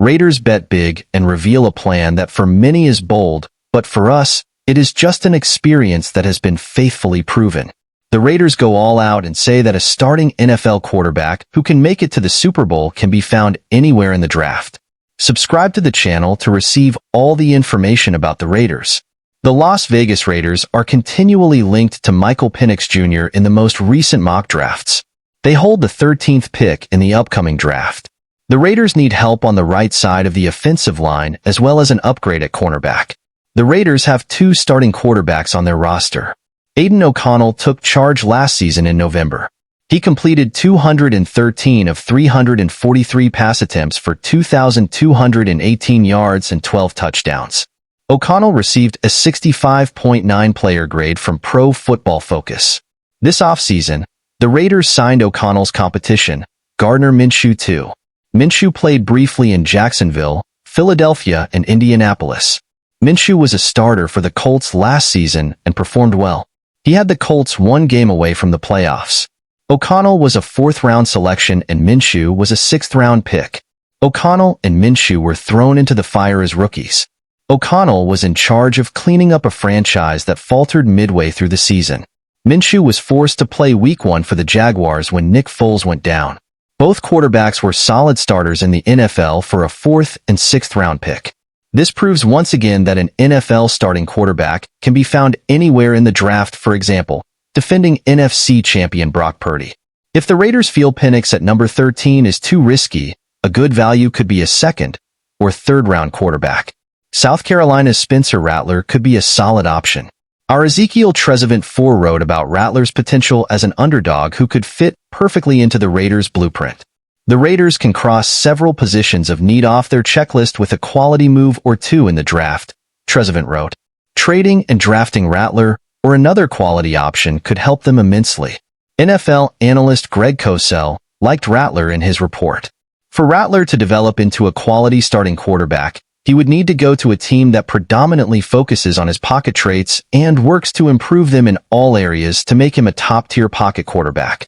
Raiders bet big and reveal a plan that for many is bold, but for us, it is just an experience that has been faithfully proven. The Raiders go all out and say that a starting NFL quarterback who can make it to the Super Bowl can be found anywhere in the draft. Subscribe to the channel to receive all the information about the Raiders. The Las Vegas Raiders are continually linked to Michael Penix Jr. in the most recent mock drafts. They hold the 13th pick in the upcoming draft. The Raiders need help on the right side of the offensive line as well as an upgrade at cornerback. The Raiders have two starting quarterbacks on their roster. Aiden OConnell took charge last season in November. He completed 213 of 343 pass attempts for 2,218 yards and 12 touchdowns. OConnell received a 65.9 player grade from Pro Football Focus. This offseason, the Raiders signed OConnell's competition, Gardner Minshew too. Minshew played briefly in Jacksonville, Philadelphia, and Indianapolis. Minshew was a starter for the Colts last season and performed well. He had the Colts one game away from the playoffs. OConnell was a fourth-round selection and Minshew was a sixth-round pick. OConnell and Minshew were thrown into the fire as rookies. OConnell was in charge of cleaning up a franchise that faltered midway through the season. Minshew was forced to play Week 1 for the Jaguars when Nick Foles went down. Both quarterbacks were solid starters in the NFL for a fourth and sixth-round pick. This proves once again that an NFL starting quarterback can be found anywhere in the draft, for example, defending NFC champion Brock Purdy. If the Raiders feel Penix at number 13 is too risky, a good value could be a second or third-round quarterback. South Carolina's Spencer Rattler could be a solid option. Our Ezekiel Trezevant forewrote about Rattler's potential as an underdog who could fit perfectly into the Raiders' blueprint. The Raiders can cross several positions of need off their checklist with a quality move or two in the draft, Trezevant wrote. Trading and drafting Rattler or another quality option could help them immensely. NFL analyst Greg Cosell liked Rattler in his report. For Rattler to develop into a quality starting quarterback, he would need to go to a team that predominantly focuses on his pocket traits and works to improve them in all areas to make him a top-tier pocket quarterback,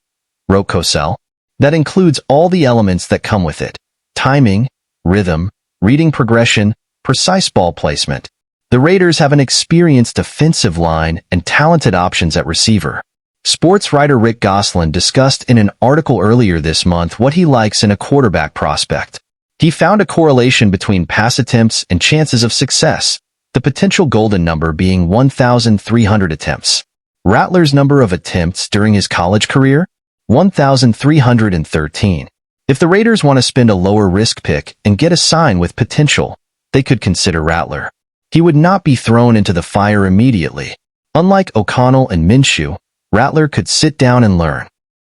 wrote Cosell. That includes all the elements that come with it: timing, rhythm, reading progression, precise ball placement. The Raiders have an experienced defensive line and talented options at receiver. Sports writer Rick Gosselin discussed in an article earlier this month what he likes in a quarterback prospect. He found a correlation between pass attempts and chances of success, the potential golden number being 1,300 attempts. Rattler's number of attempts during his college career? 1,313. If the Raiders want to spend a lower risk pick and get a sign with potential, they could consider Rattler. He would not be thrown into the fire immediately. Unlike OConnell and Minshew, Rattler could sit down and learn.